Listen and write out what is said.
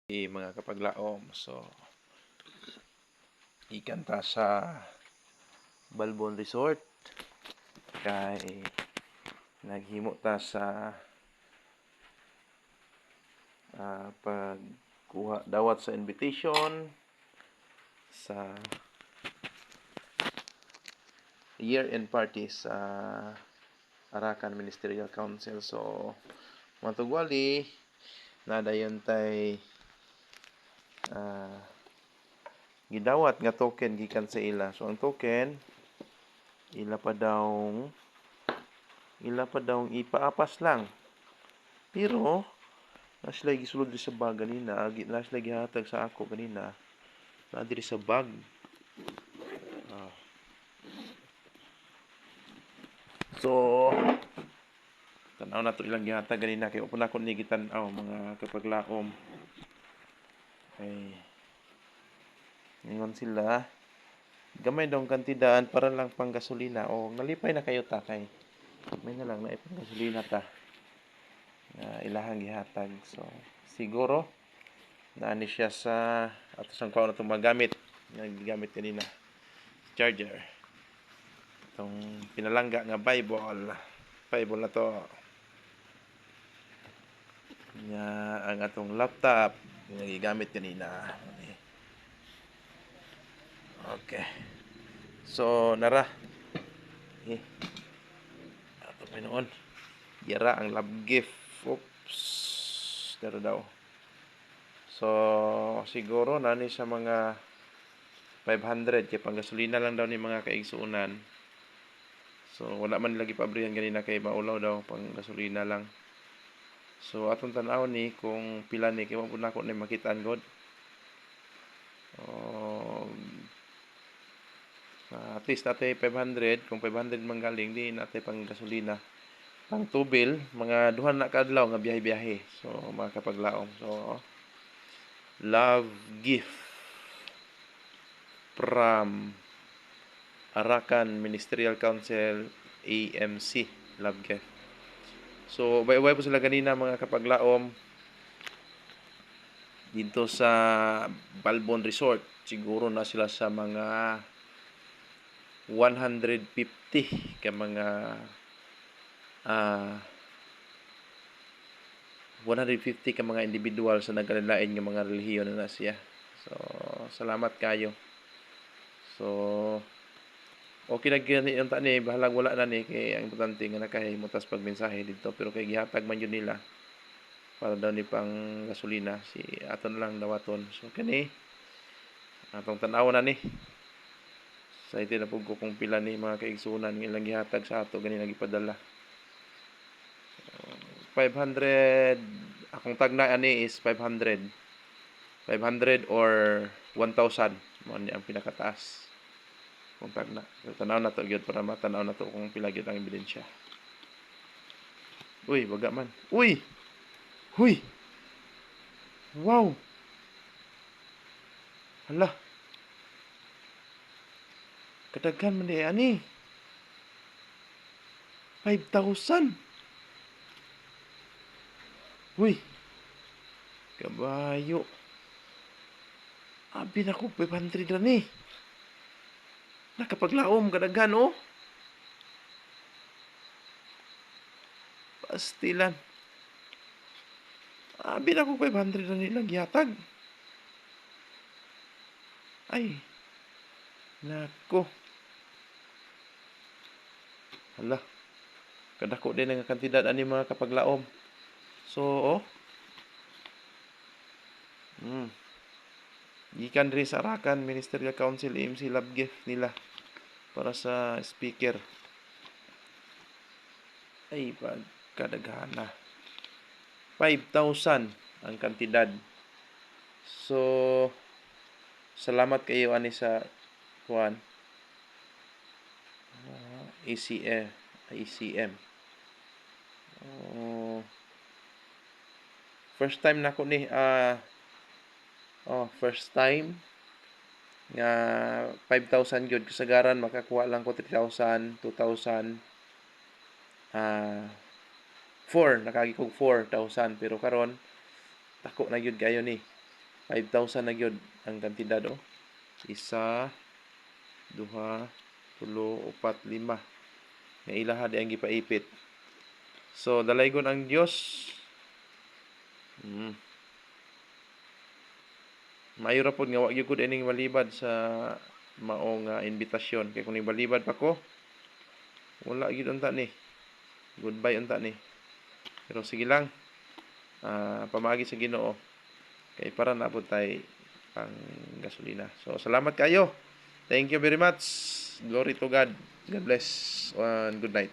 Mga kapaglaom, so ikan ta sa Balbon Resort kay naghimo ta sa pagkuha dawat sa invitation sa year-end party sa Arakan Ministerial Council. So matugwali nadayon tay gidawat nga token gikan sa ila. So ang token ila pa daw ipaapas lang. Pero na sila gisulod sa bag ganina, na sila gihatag sa ako ganina. Na diri sa bag. So tanaw na to ilang gihatag ganina kay upon ako ni gitan-aw mga kapaglaom. Ay ingon sila gamay daw kantidad para lang pang gasolina o nalipay na kayo ta kay may na lang na ipang gasolina ta ilahang gihatag. So siguro naani siya sa ato sang kuha na itong magamit nga gigamit kanina charger, itong pinalangga nga Bible na to nga ang atong laptop nga gigamit kanina. Okay, so nara ato pinoon yara ang love gift. Oops, dara daw. So siguro nani sa mga 500 kay pang gasolina lang daw ni mga kaigsuunan. So wala man lagi pabrihan ganina kay maulaw daw pang gasolina lang. So atong tan-aw ni kung pila ni kay mo pud nako ni makitaan god. At least natay 500, kung 500 man galing di natay pang gasolina. Pang tubil mga duha na kadlaw nga biyahe-biyahe. So mga kapaglaom. So love gift from Arakan Ministerial Council AMC love gift. So way po sila ganina mga kapaglaom dito sa Balbon Resort. Siguro na sila sa mga 150 ka mga 150 ka mga individual sa nagkalain nga mga relihiyon na siya. So salamat kayo. So okay na gani ang tani bahalag wala na ni kay ang importante nga nakahimutas pag mensahe dito, pero kay gihatag man yun nila para daw ni pang gasolina si aton lang dawaton. So kani atong tan-aw na ni sa iti na pug ko kung pila ni mga kaigsunan nga ilang gihatag sa ato gani nagipadala. 500 akong tagna ani is 500 or 1,000 mo ni ang pinakataas kung tagna. So, tanaw na to gyud para matanaw na to kung pila gyud ang ebidensya. Uy, baga man. Uy. Huy. Wow. Hala. Kadaghan man di ani. 5,000. Uy. Kabayo. Abi na ko 500 na ni. Nakapaglaom kadaghan oh. Pastilan. Abi na ko 500 na nilang gihatag. Ay. Nako. Hala. Kadako din ang kantidad ani mga kapaglaom. So, oh. Gikan rin sa Arakan Ministerial Council AMC love gift nila para sa speaker. Ay, pagkadaghana. 5,000 ang kantidad. So, salamat kayo ani sa Juan ACM. First time nako ni first time nga 5,000 gyud kasagaran makakuha lang ko 3,000, 2,000 4 nakagi kog 4,000 pero karon tako na gyud kayo ni 5,000 na gyud ang kantidad oh. 1, 2, 3, 4, 5. Nga ilaha di ang gipaipit. So dalaygon ang Dios. Maayo ra pod nga wa gyud ko ining malibad sa maong invitasyon kay kung balibad pa ko wala gyud unta ni. Goodbye unta ni. Pero sige lang. Pamagi sa Ginoo kay para naabot tay ang gasolina. So salamat kayo. Thank you very much. Glory to God. God bless and good night.